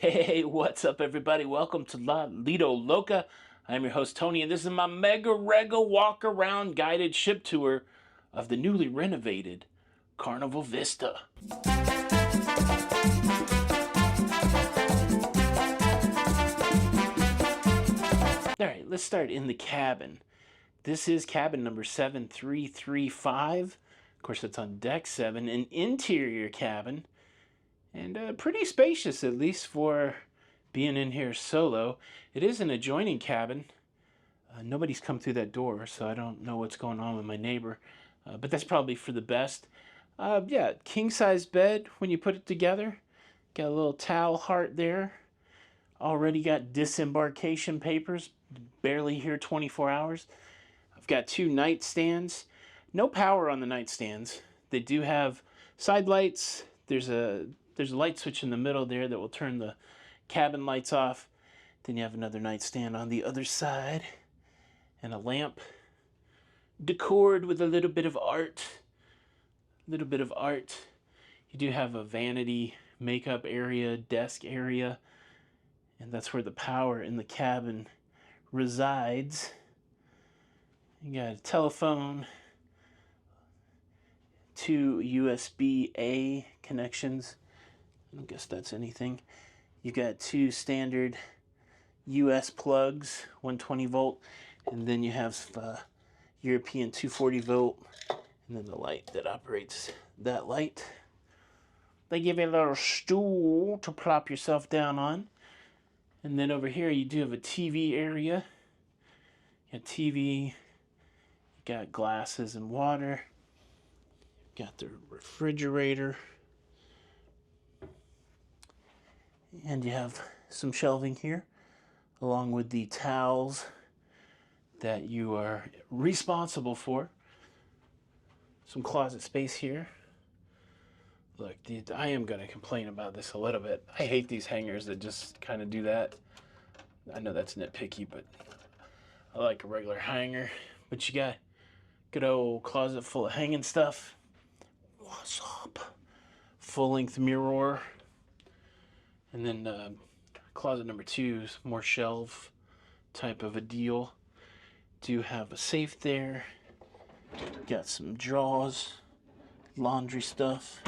Hey, what's up, everybody? Welcome to La Lido Loca. I'm your host, Tony, and this is my mega rega walk around guided ship tour of the newly renovated Carnival Vista. Alright, let's start in the cabin. This is cabin number 7335. Of course, it's on deck 7, an interior cabin. And pretty spacious, at least for being in here solo. It is an adjoining cabin. Nobody's come through that door, so I don't know what's going on with my neighbor. But that's probably for the best. Yeah, king-size bed when you put it together. Got a little towel heart there. Already got disembarkation papers. Barely here 24 hours. I've got 2 nightstands. No power on the nightstands. They do have side lights. There's a light switch in the middle there that will turn the cabin lights off. Then you have another nightstand on the other side. And a lamp. Decored with a little bit of art. You do have a vanity makeup area, desk area. And that's where the power in the cabin resides. You got a telephone. 2 USB-A connections. I don't guess that's anything. You got 2 standard US plugs, 120 volt, and then you have European 240 volt, and then the light that operates that light. They give you a little stool to plop yourself down on. And then over here you do have a TV area. You got TV, you got glasses and water. Got the refrigerator. And you have some shelving here, along with the towels that you are responsible for. Some closet space here. Look, I am going to complain about this a little bit. I hate these hangers that just kind of do that. I know that's nitpicky, but I like a regular hanger. But you got a good old closet full of hanging stuff. What's up? Full-length mirror. And then closet number 2 is more shelf type of a deal. Do have a safe there. Got some drawers, laundry stuff.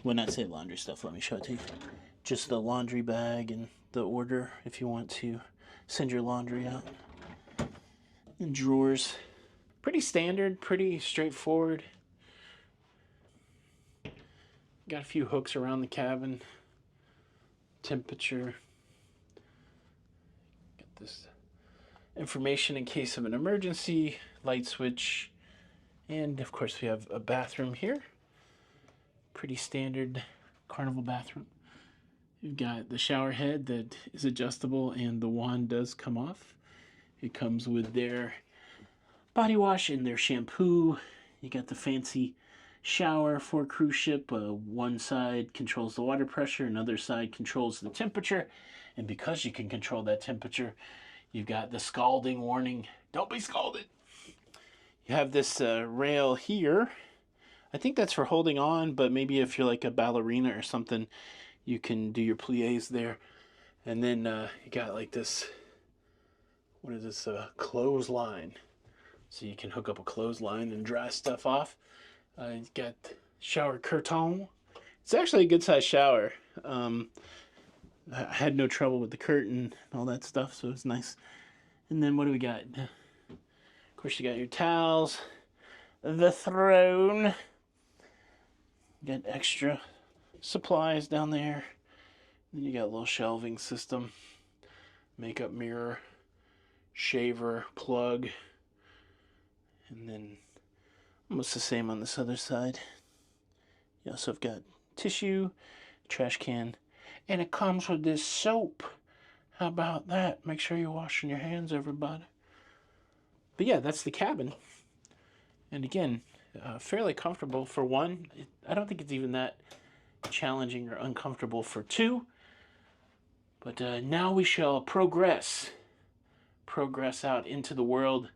When I say laundry stuff, let me show it to you. Just the laundry bag and the order if you want to send your laundry out. And drawers. Pretty standard, pretty straightforward. Got a few hooks around the cabin. Temperature. Got this information in case of an emergency. Light switch. And of course we have a bathroom here. Pretty standard Carnival bathroom. You've got the shower head that is adjustable and the wand does come off. It comes with their body wash and their shampoo. You got the fancy shower for a cruise ship. One side controls the water pressure, another side controls the temperature. And because you can control that temperature, you've got the scalding warning. Don't be scalded. You have this rail here. I think that's for holding on, but maybe if you're like a ballerina or something, you can do your plies there. And then you got like this, what is this, clothesline. So you can hook up a clothesline and dry stuff off. You got shower curtain. It's actually a good sized shower. I had no trouble with the curtain and all that stuff, so it's nice. And then what do we got? Of course, you got your towels, the throne. Got extra supplies down there. Then you got a little shelving system, makeup mirror, shaver, plug, and then almost the same on this other side. You also have got tissue, trash can, and it comes with this soap. How about that? Make sure you're washing your hands, everybody. But yeah, that's the cabin. And again, fairly comfortable for 1. I don't think it's even that challenging or uncomfortable for 2. But now we shall progress out into the world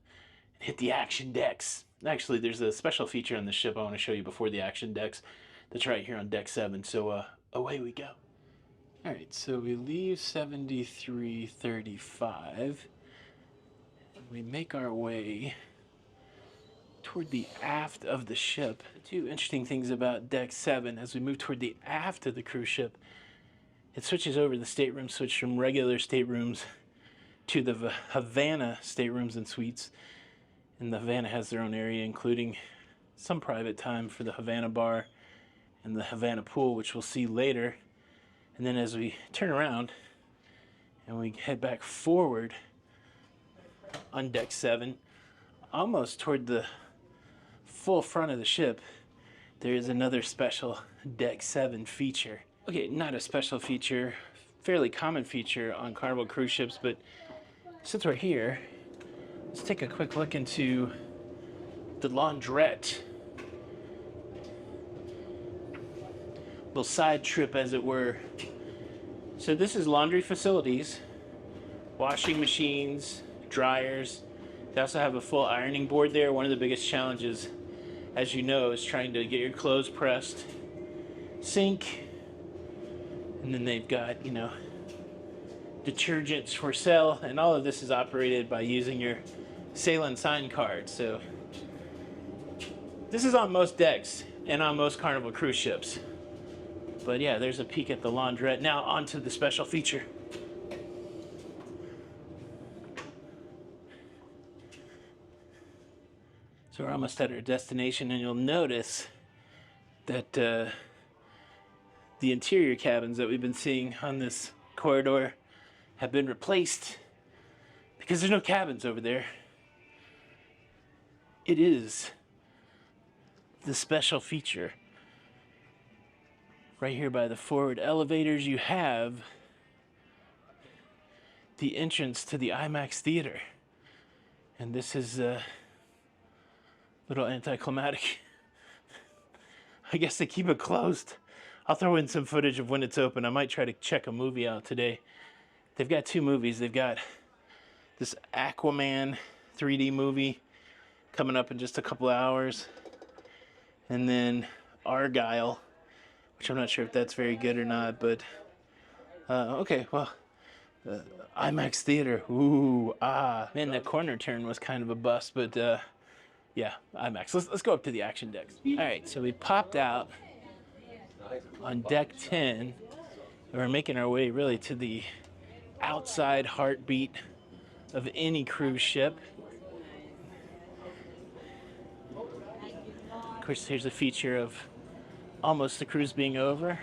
and hit the action decks. Actually, there's a special feature on the ship I want to show you before the action decks that's right here on deck 7. So away we go. All right, so we leave 7335. We make our way toward the aft of the ship. The two interesting things about Deck 7, as we move toward the aft of the cruise ship, it switches over the stateroom switch from regular staterooms to the Havana staterooms and suites. And the Havana has their own area, including some private time for the Havana bar and the Havana pool, which we'll see later. And then as we turn around and we head back forward on Deck 7, almost toward the full front of the ship, there is another special Deck 7 feature. Okay, not a special feature, fairly common feature on Carnival cruise ships, but since we're here, let's take a quick look into the laundrette. Little side trip, as it were. So this is laundry facilities, washing machines, dryers. They also have a full ironing board there. One of the biggest challenges, as you know, is trying to get your clothes pressed. Sink. And then they've got, you know, detergents for sale. And all of this is operated by using your Sail and Sign card. So this is on most decks and on most Carnival cruise ships. But yeah, there's a peek at the laundrette. Now onto the special feature. So we're almost at our destination, and you'll notice that the interior cabins that we've been seeing on this corridor have been replaced because there's no cabins over there. It is the special feature. Right here by the forward elevators, you have the entrance to the IMAX theater. And this is a little anticlimactic. I guess they keep it closed. I'll throw in some footage of when it's open. I might try to check a movie out today. They've got two movies. They've got this Aquaman 3D movie coming up in just a couple of hours. And then Argyle, which I'm not sure if that's very good or not, but okay, well, IMAX theater, ooh, man, that corner turn was kind of a bust, but yeah, IMAX. Let's go up to the action decks. All right, so we popped out on Deck 10, and we're making our way really to the outside heartbeat of any cruise ship. Of course, here's a feature of almost the cruise being over.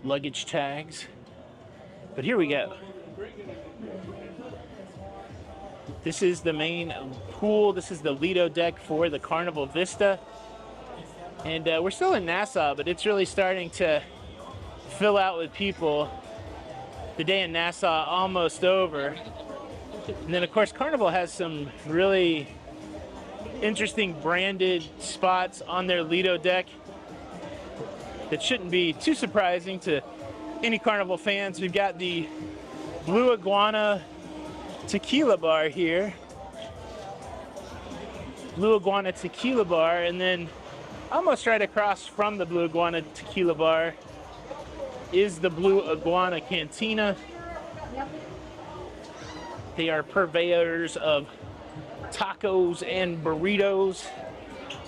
Luggage tags. But here we go. This is the main pool. This is the Lido deck for the Carnival Vista. And we're still in Nassau, but it's really starting to fill out with people. The day in Nassau almost over. And then, of course, Carnival has some really interesting branded spots on their Lido deck that shouldn't be too surprising to any Carnival fans. We've got the Blue Iguana Tequila Bar here. Blue Iguana Tequila Bar, and then almost right across from the Blue Iguana Tequila Bar is the Blue Iguana Cantina. They are purveyors of tacos and burritos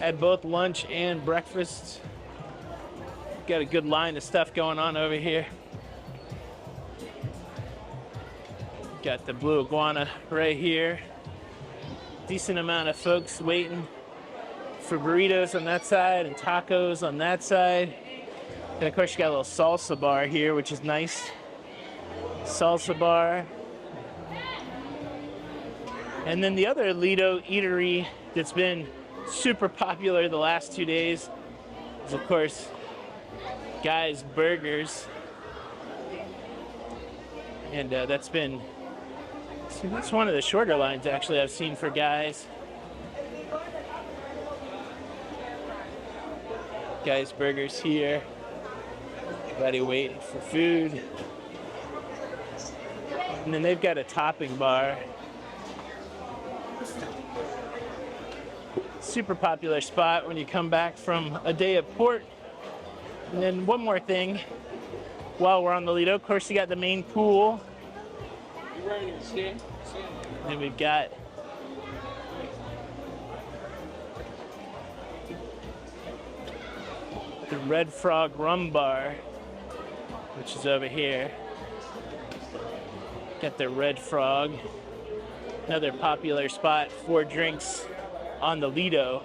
at both lunch and breakfast. Got a good line of stuff going on over here. Got the Blue Iguana right here. Decent amount of folks waiting for burritos on that side and tacos on that side. And of course you got a little salsa bar here, which is nice. Salsa bar. And then the other Lido eatery that's been super popular the last 2 days is, of course, Guy's Burgers. And that's one of the shorter lines actually I've seen for Guy's. Guy's Burgers here. Everybody waiting for food. And then they've got a topping bar. Super popular spot when you come back from a day of port. And then one more thing, while we're on the Lido. Of course, you got the main pool. Then we've got the Red Frog Rum Bar, which is over here. Got the Red Frog, another popular spot for drinks on the Lido.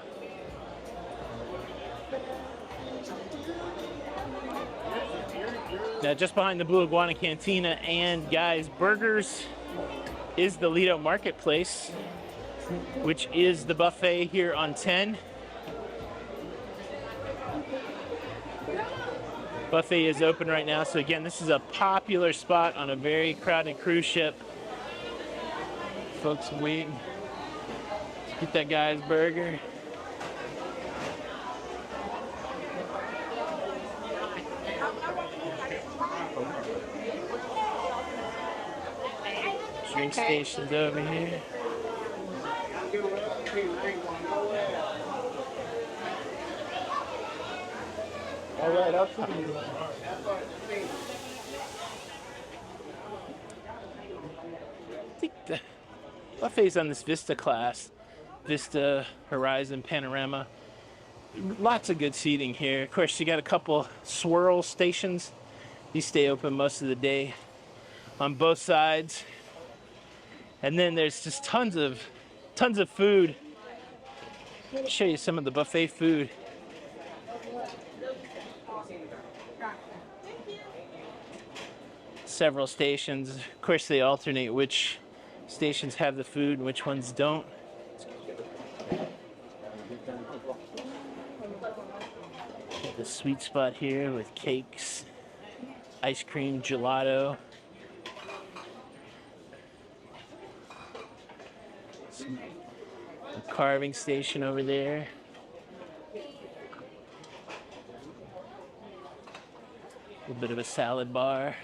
Now, just behind the Blue Iguana Cantina and Guy's Burgers is the Lido Marketplace, which is the buffet here on 10. Buffet is open right now, so again, this is a popular spot on a very crowded cruise ship. Folks waiting to get that Guy's Burger. Drink stations over here. All right, I'll see you. I think the buffet's on this Vista class. Vista, Horizon, Panorama. Lots of good seating here. Of course, you got a couple swirl stations. These stay open most of the day on both sides. And then there's just tons of food. Let me show you some of the buffet food. Several stations. Of course, they alternate which stations have the food and which ones don't. The sweet spot here with cakes, ice cream, gelato. A carving station over there. A little bit of a salad bar.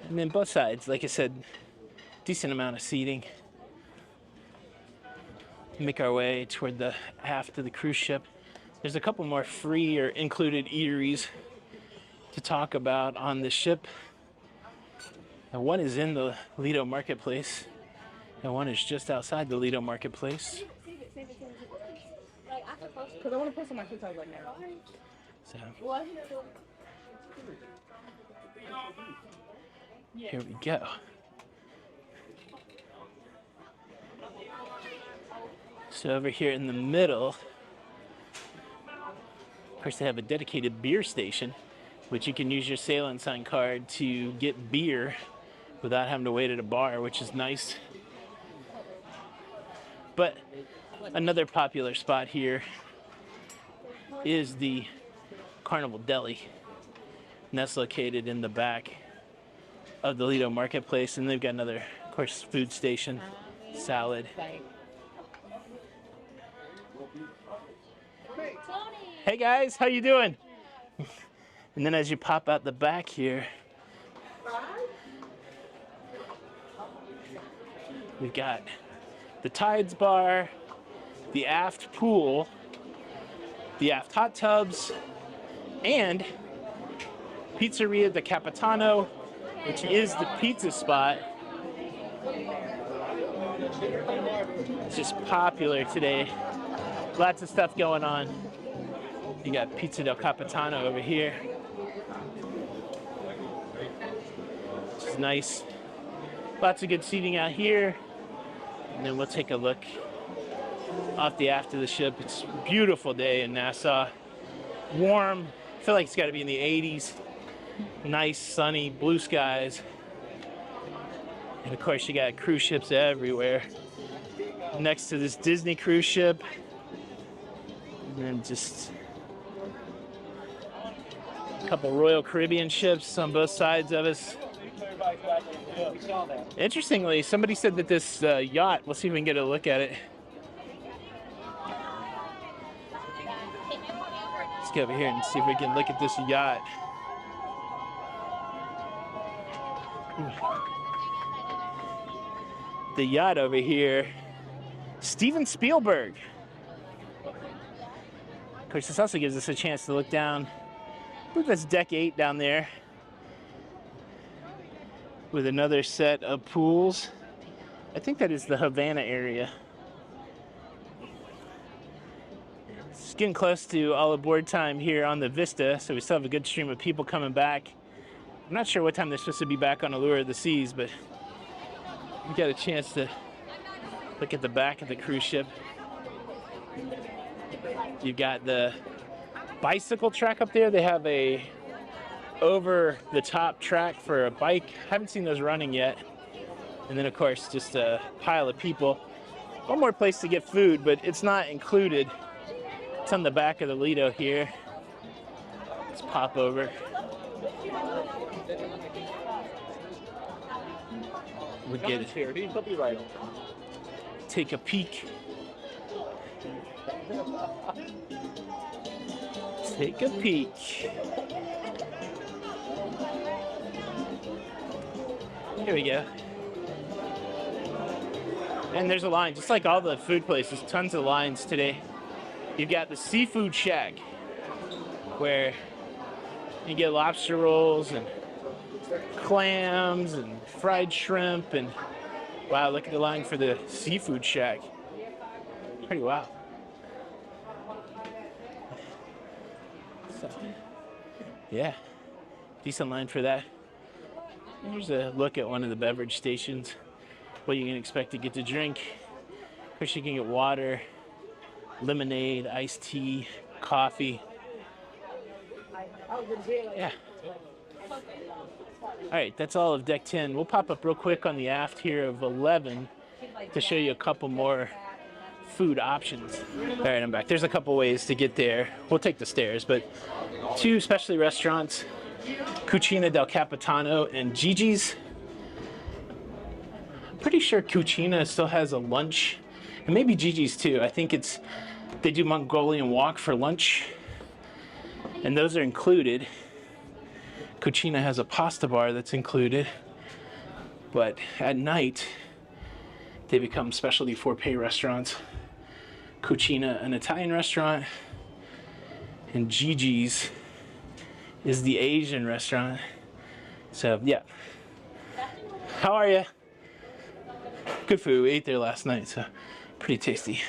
And then both sides, like I said, decent amount of seating. Make our way toward the aft of the cruise ship. There's a couple more free or included eateries to talk about on this ship. And one is in the Lido Marketplace, and one is just outside the Lido Marketplace. Because I want to post on my TikTok right now. So, here we go. So over here in the middle, of course, they have a dedicated beer station, which you can use your Sail and Sign card to get beer without having to wait at a bar, which is nice. But another popular spot here is the Carnival Deli, and that's located in the back of the Lido Marketplace, and they've got another, of course, food station, salad. Hey guys, how you doing? And then as you pop out the back here, we've got the Tides Bar, the aft pool, the aft hot tubs, and Pizzeria de Capitano, which is the pizza spot. It's just popular today. Lots of stuff going on. You got Pizza del Capitano over here, which is nice. Lots of good seating out here. And then we'll take a look off the aft of the ship. It's a beautiful day in Nassau. Warm. I feel like it's got to be in the 80s. Nice, sunny, blue skies. And of course, you got cruise ships everywhere. Next to this Disney cruise ship. And then just a couple Royal Caribbean ships on both sides of us. Interestingly, somebody said that this yacht, we'll see if we can get a look at it. Let's go over here and see if we can look at this yacht. The yacht over here, Steven Spielberg. Of course, this also gives us a chance to look down I believe that's deck 8 down there, with another set of pools. I think that is the Havana area. It's getting close to all aboard time here on the Vista, so we still have a good stream of people coming back. I'm not sure what time they're supposed to be back on Allure of the Seas, but we got a chance to look at the back of the cruise ship. You've got the bicycle track up there. They have a over-the-top track for a bike. Haven't seen those running yet. And then, of course, just a pile of people. One more place to get food, but it's not included. It's on the back of the Lido here. Let's pop over. We'll get it. Take a peek. Take a peek. Here we go. And there's a line, just like all the food places, tons of lines today. You've got the Seafood Shack, where you get lobster rolls and clams and fried shrimp, and wow, look at the line for the Seafood Shack. Pretty wow. So, yeah, decent line for that. Here's a look at one of the beverage stations. What you can expect to get to drink. Of course, you can get water, lemonade, iced tea, coffee. Yeah. All right, that's all of deck 10. We'll pop up real quick on the aft here of 11 to show you a couple more food options. All right, I'm back. There's a couple ways to get there. We'll take the stairs, but 2 specialty restaurants, Cucina del Capitano and JiJi's. Pretty sure Cucina still has a lunch, and maybe JiJi's too. I think they do Mongolian wok for lunch, and those are included. Cucina has a pasta bar that's included, but at night they become specialty for pay restaurants. Cucina, an Italian restaurant, and JiJi's is the Asian restaurant. So yeah. How are you? Good food. We ate there last night, so pretty tasty.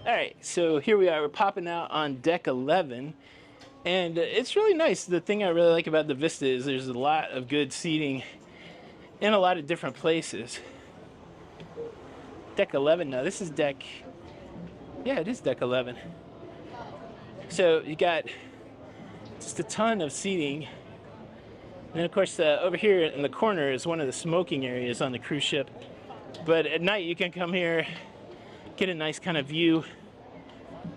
All right, so here we are. We're popping out on deck 11, and it's really nice. The thing I really like about the Vista is there's a lot of good seating in a lot of different places. Deck 11 now. This is deck, yeah, it is deck 11. So you got just a ton of seating. And then, of course, over here in the corner is one of the smoking areas on the cruise ship. But at night, you can come here, get a nice kind of view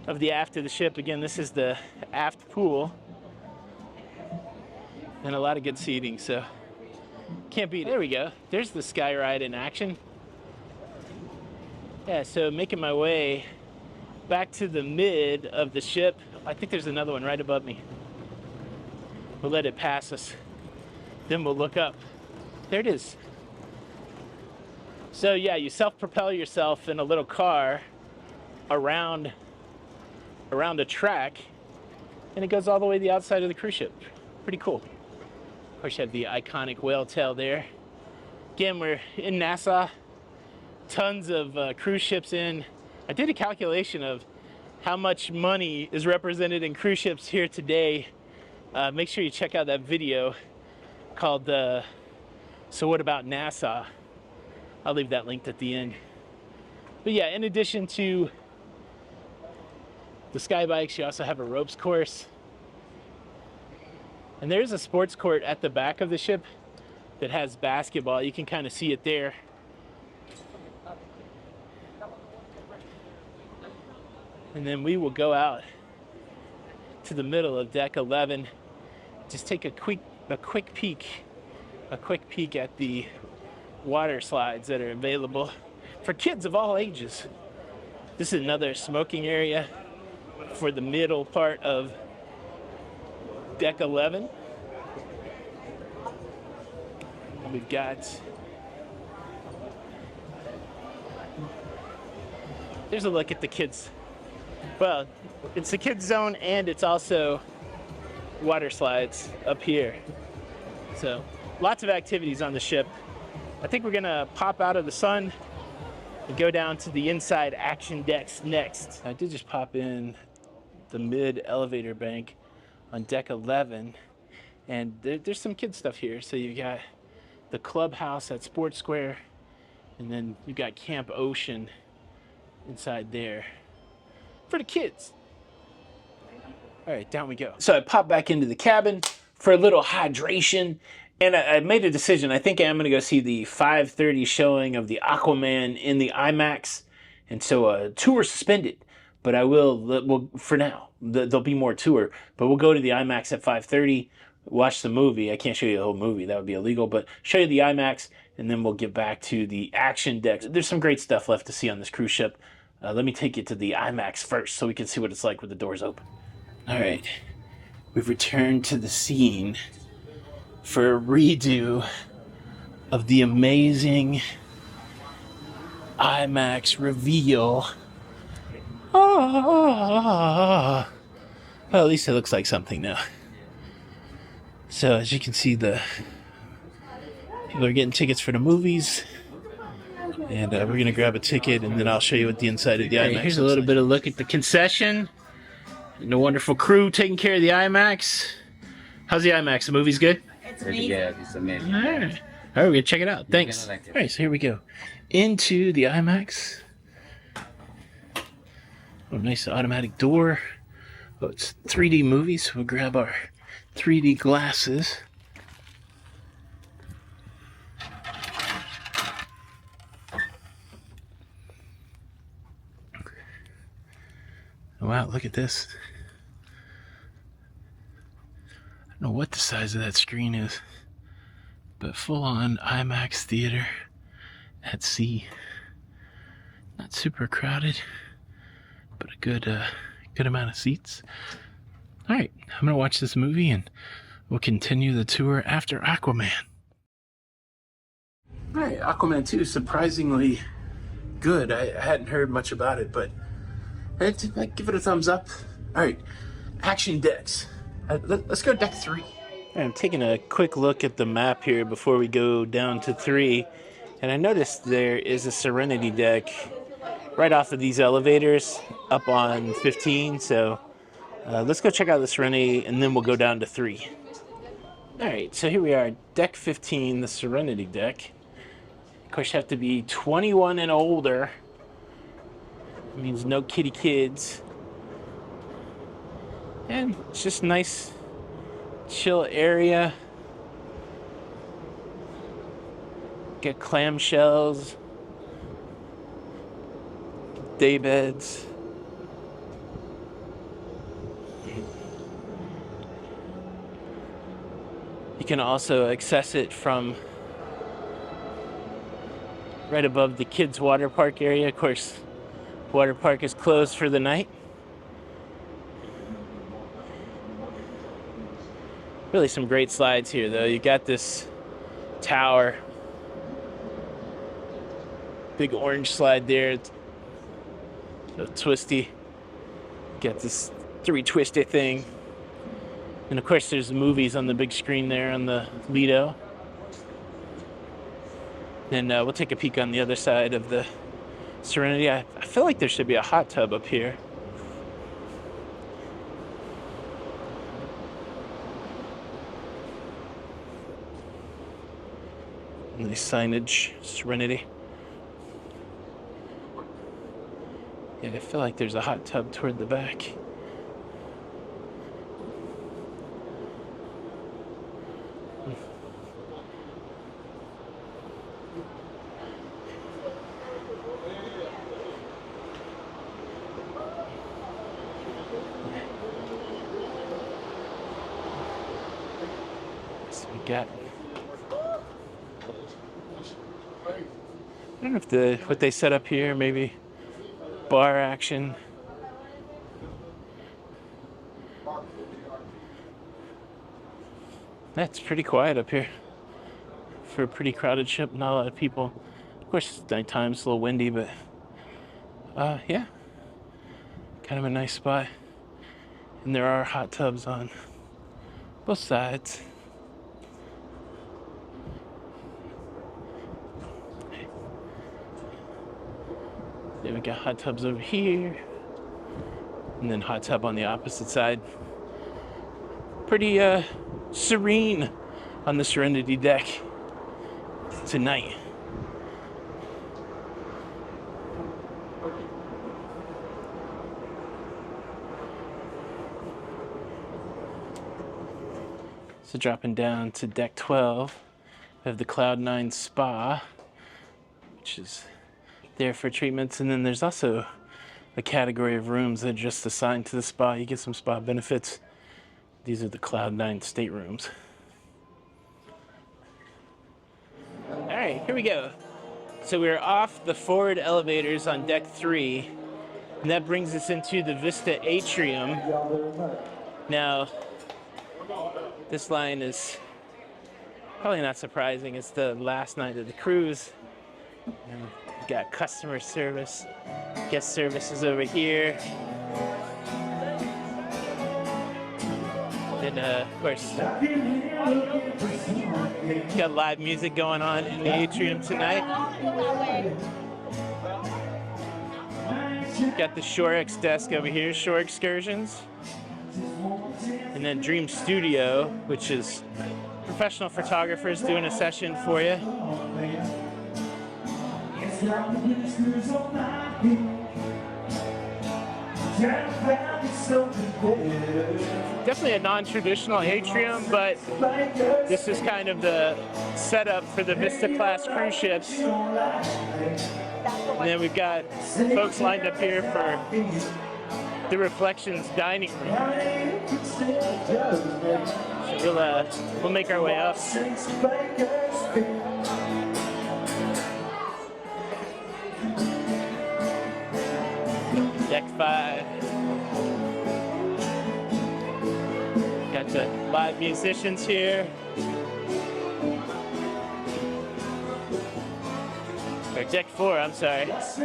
of the aft of the ship. Again, this is the aft pool. And a lot of good seating, so can't beat it. There we go. There's the sky ride in action. Yeah, so making my way back to the mid of the ship. I think there's another one right above me. We'll let it pass us. Then we'll look up. There it is. So yeah, you self-propel yourself in a little car around a track, and it goes all the way to the outside of the cruise ship. Pretty cool. Of course, you have the iconic whale tail there. Again, we're in Nassau. Tons of cruise ships in. I did a calculation of how much money is represented in cruise ships here today. Make sure you check out that video called So What About Nassau? I'll leave that linked at the end. But yeah, in addition to the sky bikes, you also have a ropes course. And there's a sports court at the back of the ship that has basketball. You can kind of see it there. And then we will go out to the middle of deck 11. Just take a quick peek at the water slides that are available for kids of all ages. This is another smoking area for the middle part of deck 11. We've got, there's a look at the kids Well, it's the kids zone and it's also water slides up here. So lots of activities on the ship. I think we're gonna pop out of the sun and go down to the inside action decks next. I did just pop in the mid elevator bank on deck 11, and there's some kid stuff here. So you got the clubhouse at Sports Square, and then you got Camp Ocean inside there for the kids. All right, down we go. So I popped back into the cabin for a little hydration, and I made a decision. I think I'm gonna go see the 5:30 showing of the Aquaman in the IMAX, and so tour suspended. But I well, for now, there'll be more tour, but we'll go to the IMAX at 5:30, watch the movie. I can't show you the whole movie, that would be illegal, but show you the IMAX, and then we'll get back to the action decks. There's some great stuff left to see on this cruise ship. Let me take you to the IMAX first so we can see what it's like with the doors open. All right, we've returned to the scene for a redo of the amazing IMAX reveal. Well, at least it looks like something now. So as you can see, the people are getting tickets for the movies, and we're gonna grab a ticket, and then I'll show you what the inside of the IMAX. Here's a little bit of a look at the concession and the wonderful crew taking care of the IMAX. How's the IMAX? The movie's good? It's amazing. Yeah, it's amazing. All right, we're gonna check it out. Thanks. Like it. All right, so here we go into the IMAX. Oh, nice automatic door. Oh, it's 3D movie, so we'll grab our 3D glasses. Oh, wow, look at this. I don't know what the size of that screen is, but full-on IMAX theater at sea. Not super crowded, but a good amount of seats. All right, I'm gonna watch this movie and we'll continue the tour after Aquaman. All right, Aquaman 2 is surprisingly good. I hadn't heard much about it, but I'd give it a thumbs up. All right, action decks. Let's go deck 3. I'm taking a quick look at the map here before we go down to 3, and I noticed there is a Serenity Deck right off of these elevators up on 15, so let's go check out the Serenity, and then we'll go down to 3. All right, so here we are, deck 15, the Serenity Deck. Of course, you have to be 21 and older. It means no kitty kids. And it's just a nice, chill area. Get clamshells, day beds. You can also access it from right above the kids' water park area. Of course, water park is closed for the night. Really some great slides here, though. You got this tower, big orange slide there. It's so twisty. Got this 3-twisty thing. And of course there's the movies on the big screen there on the Lido. Then we'll take a peek on the other side of the Serenity. I feel like there should be a hot tub up here. Nice signage, Serenity. Yeah, I feel like there's a hot tub toward the back. So we got, I don't know if what they set up here, maybe bar action. That's pretty quiet up here for a pretty crowded ship. Not a lot of people. Of course, it's nighttime, it's a little windy, but yeah. Kind of a nice spot. And there are hot tubs on both sides. Then we got hot tubs over here. And then hot tub on the opposite side. Pretty serene on the Serenity Deck tonight. So dropping down to deck 12, we have the Cloud9 Spa, which is there for treatments. And then there's also a category of rooms that are just assigned to the spa. You get some spa benefits. These are the Cloud9 staterooms. All right, here we go. So we're off the forward elevators on deck 3, and that brings us into the Vista Atrium. Now, this line is probably not surprising. It's the last night of the cruise. And we've got customer service, guest services over here. And of course, got live music going on in the atrium tonight. Got the Shorex desk over here, Shore Excursions. And then Dream Studio, which is professional photographers doing a session for you. Definitely a non-traditional atrium, but this is kind of the setup for the Vista class cruise ships. And then we've got folks lined up here for the Reflections dining room. So we'll make our way up. Deck 5. Got the live musicians here. Or deck 4, I'm sorry. Looks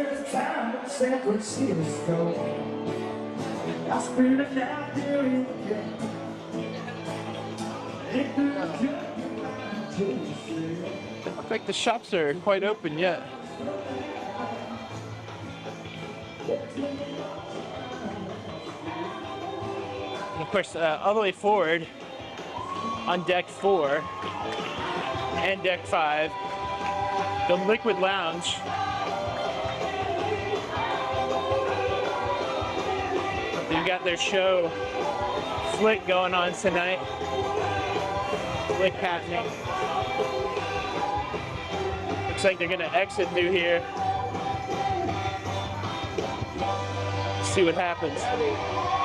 like the shops are quite open yet. And of course, all the way forward on deck 4 and deck 5, the Liquid Lounge. They've got their show Flick going on tonight. Flick happening. Looks like they're gonna exit through here. See what happens.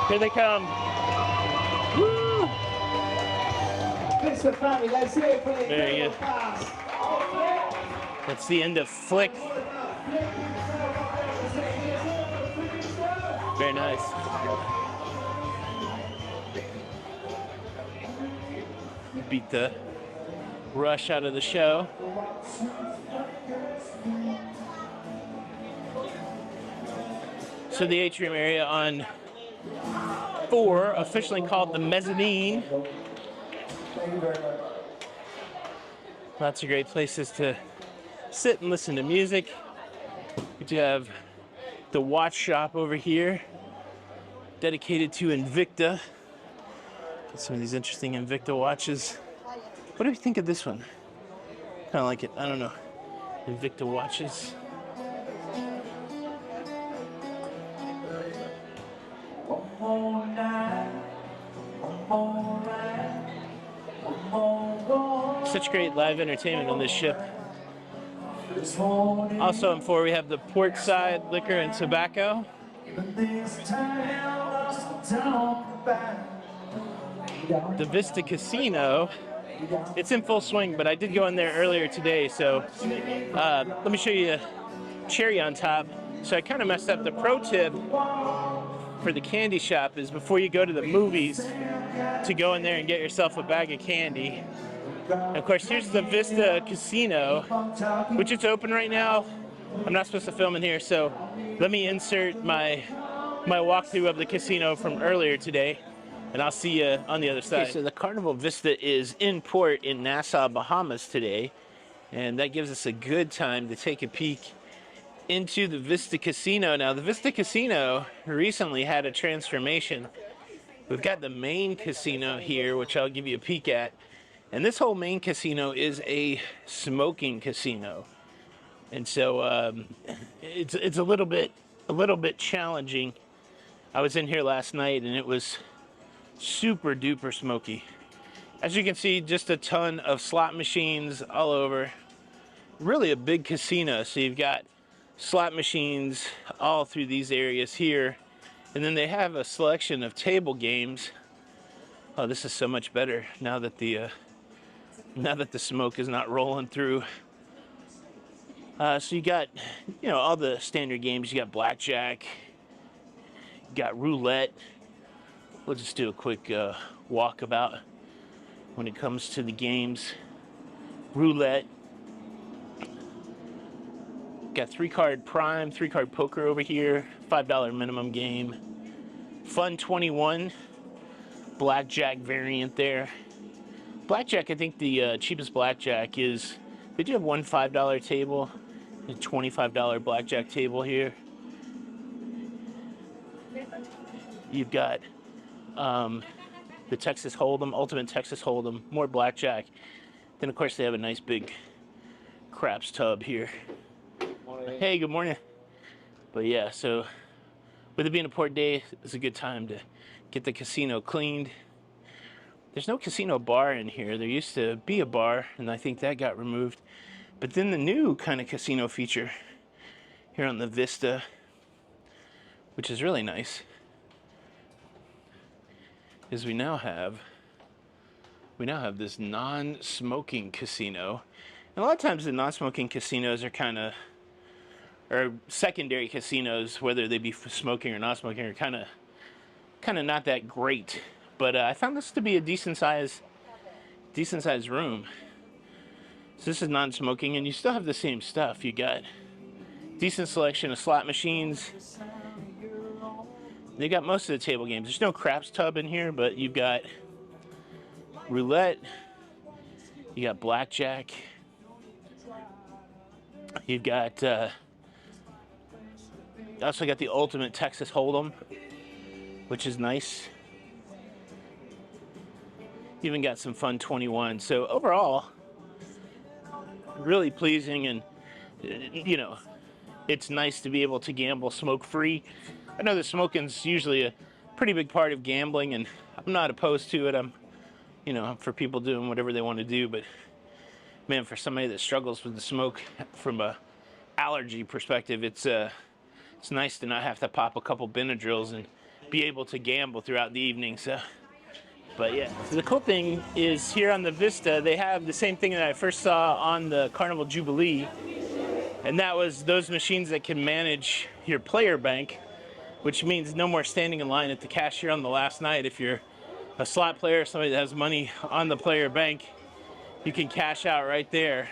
Here they come. Woo! There you go. That's the end of Flick. Very nice. Beat the rush out of the show. So the atrium area on 4, officially called the mezzanine. Lots of great places to sit and listen to music. We do have the watch shop over here, dedicated to Invicta. Got some of these interesting Invicta watches. What do you think of this one? Kind of like it. I don't know. Invicta watches. Such great live entertainment on this ship. Also on 4 we have the port side liquor and tobacco. The Vista Casino, it's in full swing, but I did go in there earlier today, so let me show you a cherry on top. So I kind of messed up. The pro tip for the candy shop is before you go to the movies to go in there and get yourself a bag of candy. And of course, here's the Vista Casino, which is open right now. I'm not supposed to film in here, so let me insert my my walkthrough of the casino from earlier today, and I'll see you on the other side. Okay, so the Carnival Vista is in port in Nassau, Bahamas today, and that gives us a good time to take a peek into the Vista Casino. Now, the Vista Casino recently had a transformation. We've got the main casino here, which I'll give you a peek at, and this whole main casino is a smoking casino, and so it's a little bit challenging. I was in here last night, and it was super duper smoky. As you can see, just a ton of slot machines all over. Really a big casino, so you've got slot machines all through these areas here, and then they have a selection of table games. Oh, this is so much better now that the smoke is not rolling through. So you got, you know, all the standard games. You got blackjack, you got roulette. We'll just do a quick walkabout when it comes to the games. Roulette. Got 3-card prime, 3-card poker over here, $5 minimum game. Fun 21, blackjack variant there. Blackjack, I think the cheapest blackjack is, they do have one $5 table, a $25 blackjack table here. You've got the Texas Hold'em, Ultimate Texas Hold'em, more blackjack. Then of course they have a nice big craps tub here. Hey, good morning. But yeah, so with it being a port day, it's a good time to get the casino cleaned. There's no casino bar in here. There used to be a bar, and I think that got removed. But then the new kind of casino feature here on the Vista, which is really nice, is we now have this non-smoking casino. And a lot of times the non-smoking casinos are or secondary casinos, whether they be smoking or not smoking, are kind of not that great. But I found this to be a decent size room. So this is non-smoking, and you still have the same stuff. You got decent selection of slot machines. They got most of the table games. There's no craps tub in here, but you've got roulette. You got blackjack. You've got also got the Ultimate Texas Hold'em, which is nice. Even got some Fun 21. So overall, really pleasing, and you know, it's nice to be able to gamble smoke-free. I know that smoking's usually a pretty big part of gambling, and I'm not opposed to it. I'm for people doing whatever they want to do, but man, for somebody that struggles with the smoke from a allergy perspective, it's nice to not have to pop a couple Benadryls and be able to gamble throughout the evening. So, but yeah, so the cool thing is here on the Vista, they have the same thing that I first saw on the Carnival Jubilee, and that was those machines that can manage your player bank, which means no more standing in line at the cashier on the last night. If you're a slot player, somebody that has money on the player bank, you can cash out right there.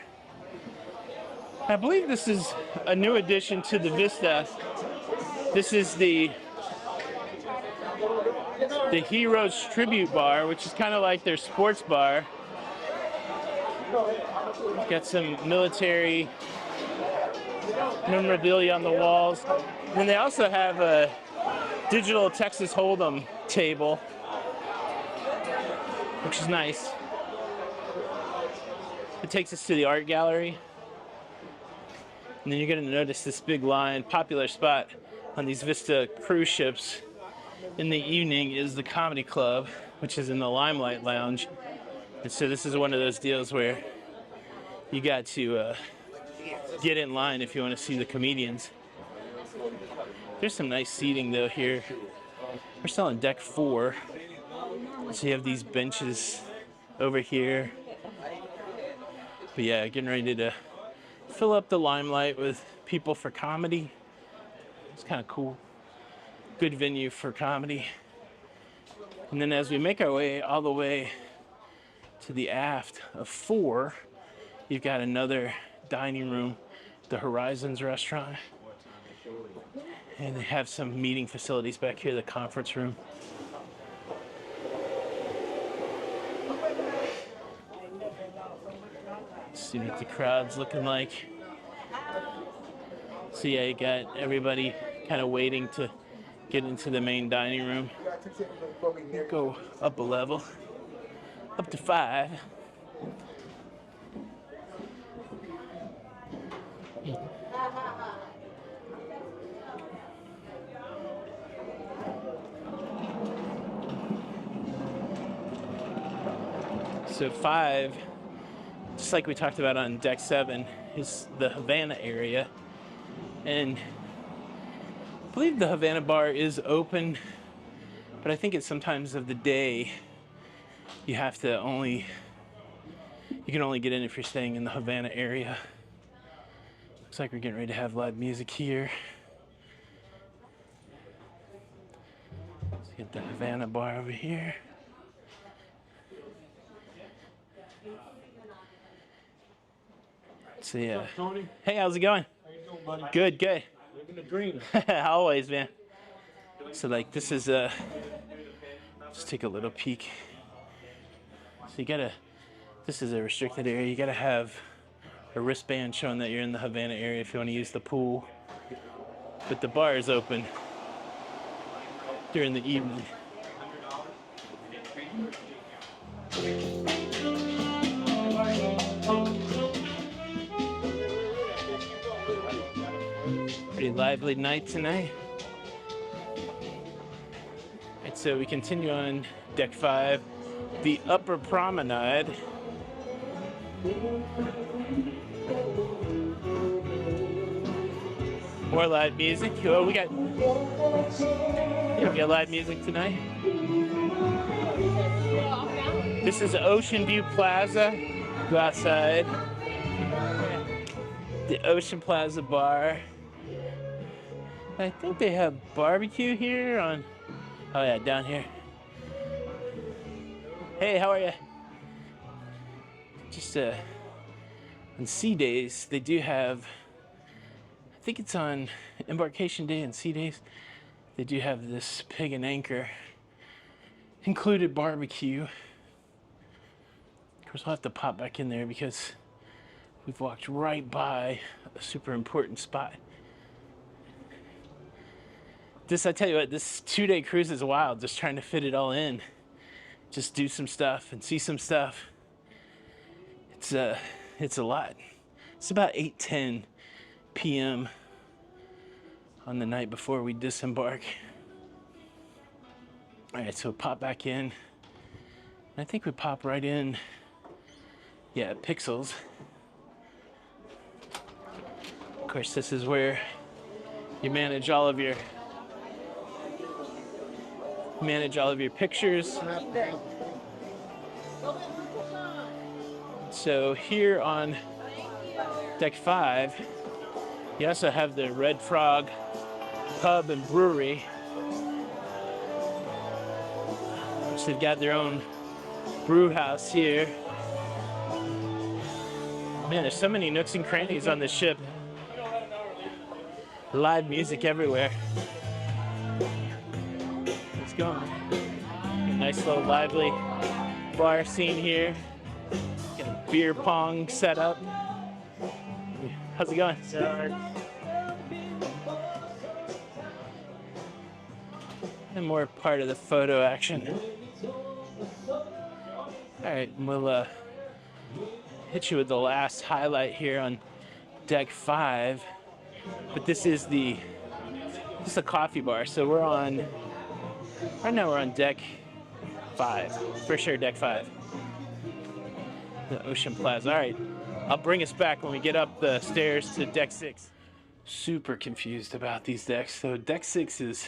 I believe this is a new addition to the Vista. This is the Heroes Tribute Bar, which is kind of like their sports bar. Got some military memorabilia on the walls. And they also have a digital Texas Hold'em table, which is nice. It takes us to the art gallery. And then you're going to notice this big line. Popular spot on these Vista cruise ships in the evening is the Comedy Club, which is in the Limelight Lounge. And so this is one of those deals where you got to get in line if you want to see the comedians. There's some nice seating though here. We're still on deck 4. So you have these benches over here. But yeah, getting ready to fill up the Limelight with people for comedy. It's kind of cool. Good venue for comedy. And then as we make our way all the way to the aft of 4, you've got another dining room, the Horizons restaurant. And they have some meeting facilities back here, the conference room. See what the crowd's looking like. So yeah, you got everybody kind of waiting to get into the main dining room. Go up a level, up to 5. So 5, just like we talked about on deck 7, is the Havana area. And I believe the Havana bar is open, but I think at some times of the day you have to only, you can only get in if you're staying in the Havana area. Looks like we're getting ready to have live music here. Let's get the Havana bar over here. So yeah. What's up, Tony? Hey, how's it going? How you doing, buddy? Good, good. Living the dream. Always, man. So like this is just take a little peek. So you gotta, this is a restricted area. You gotta have a wristband showing that you're in the Havana area if you want to use the pool. But the bar is open during the evening. Pretty lively night tonight. Alright, so we continue on deck 5, the upper promenade. More live music. Oh, we got live music tonight. This is Ocean View Plaza. Go outside. The Ocean Plaza Bar. I think they have barbecue here on, oh yeah, down here. Hey, how are you? Just on sea days, they do have, I think it's on embarkation day and sea days, they do have this pig and anchor included barbecue. Of course, I'll have to pop back in there because we've walked right by a super important spot. This, I tell you what, this 2-day cruise is wild, just trying to fit it all in. Just do some stuff and see some stuff. It's a lot. It's about 8:10 p.m. on the night before we disembark. All right, so pop back in. I think we pop right in, yeah, Pixels. Of course, this is where you manage all of your pictures. So here on deck 5, you also have the Red Frog Pub and Brewery, which they've got their own brew house here. Man, there's so many nooks and crannies on this ship. Live music everywhere. Let's go. A nice little lively bar scene here. Got a beer pong set up. How's it going? And more part of the photo action. Alright, we'll hit you with the last highlight here on deck 5. But this is the coffee bar. So right now we're on deck 5. For sure, deck 5. The Ocean Plaza. Alright, I'll bring us back when we get up the stairs to deck 6. Super confused about these decks. So deck 6 is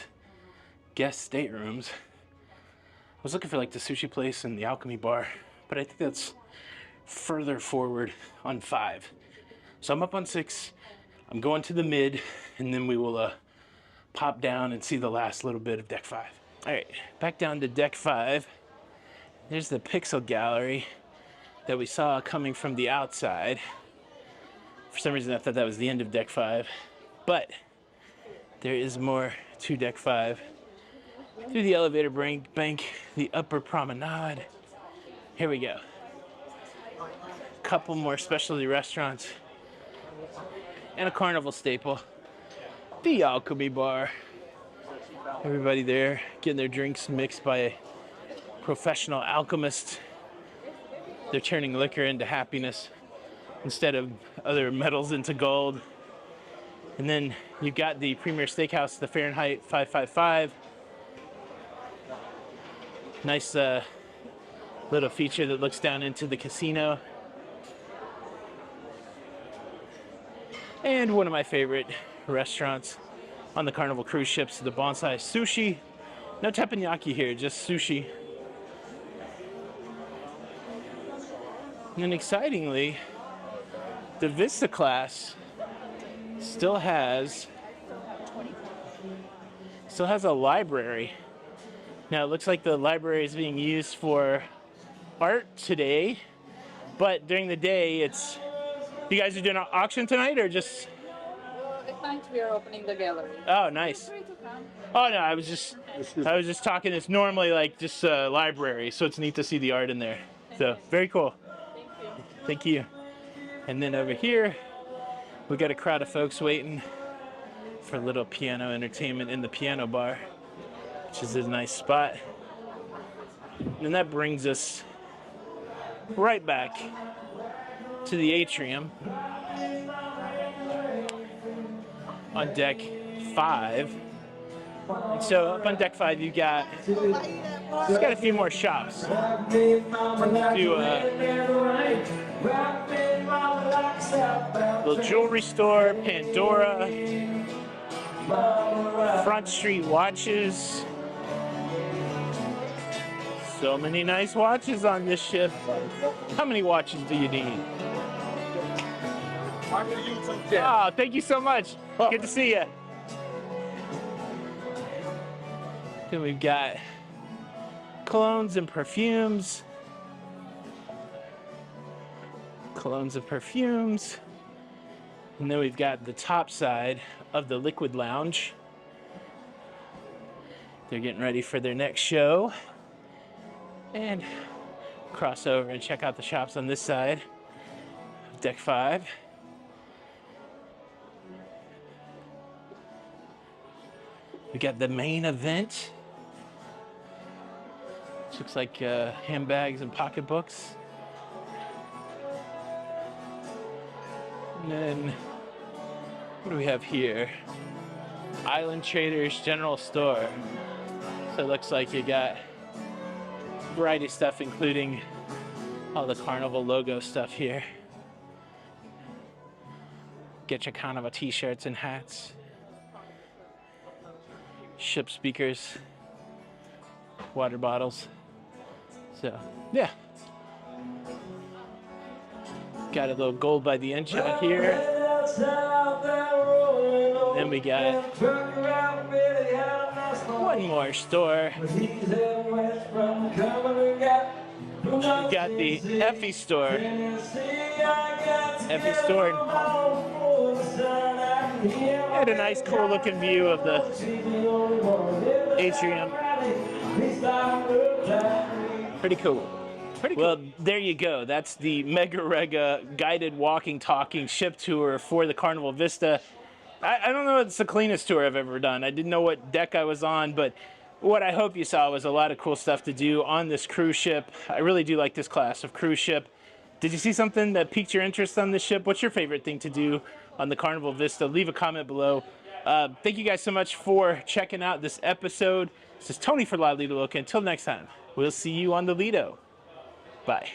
guest staterooms. I was looking for like the sushi place and the Alchemy Bar, but I think that's further forward on 5. So I'm up on 6. I'm going to the mid, and then we will pop down and see the last little bit of deck 5. All right, back down to deck 5. There's the Pixel Gallery that we saw coming from the outside. For some reason, I thought that was the end of deck 5, but there is more to deck 5. Through the elevator bank, the upper promenade. Here we go. Couple more specialty restaurants. And a carnival staple. The Alchemy Bar. Everybody there getting their drinks mixed by a professional alchemist. They're turning liquor into happiness instead of other metals into gold. And then you've got the premier steakhouse, the Farenheit 555. Nice little feature that looks down into the casino. And one of my favorite restaurants on the Carnival cruise ships, the Bonsai Sushi. No teppanyaki here, just sushi. And excitingly, the Vista class still has a library. Now it looks like the library is being used for art today, but during the day it's... You guys are doing an auction tonight or just... At night we are opening the gallery. Oh, nice. Oh no, I was just talking. It's normally like just a library, so it's neat to see the art in there. So very cool. Thank you. Thank you. And then over here, we got a crowd of folks waiting for a little piano entertainment in the piano bar, which is a nice spot. And that brings us right back to the atrium on deck 5. And so up on deck 5 you got a few more shops. Little jewelry store, Pandora, Front Street Watches. So many nice watches on this ship. How many watches do you need? Oh, thank you so much. Good to see you. Then we've got colognes and perfumes. Colognes and perfumes. And then we've got the top side of the Liquid Lounge. They're getting ready for their next show. And cross over and check out the shops on this side of deck 5. We got the main event. Which looks like handbags and pocketbooks. And then, what do we have here? Island Traders General Store. So it looks like you got a variety of stuff, including all the Carnival logo stuff here. Get your Carnival t-shirts and hats. Ship speakers. Water bottles. So, yeah. Got a little gold by the inch out here. Then we got one more store. We got the Effie store. Effie store. Had a nice cool looking view of the atrium. Pretty cool. Well, there you go. That's the Mega Rega guided walking, talking ship tour for the Carnival Vista. I don't know if it's the cleanest tour I've ever done. I didn't know what deck I was on, but what I hope you saw was a lot of cool stuff to do on this cruise ship. I really do like this class of cruise ship. Did you see something that piqued your interest on this ship? What's your favorite thing to do on the Carnival Vista? Leave a comment below. Thank you guys so much for checking out this episode. This is Tony for La Lido Loca. Until next time, we'll see you on the Lido. Bye.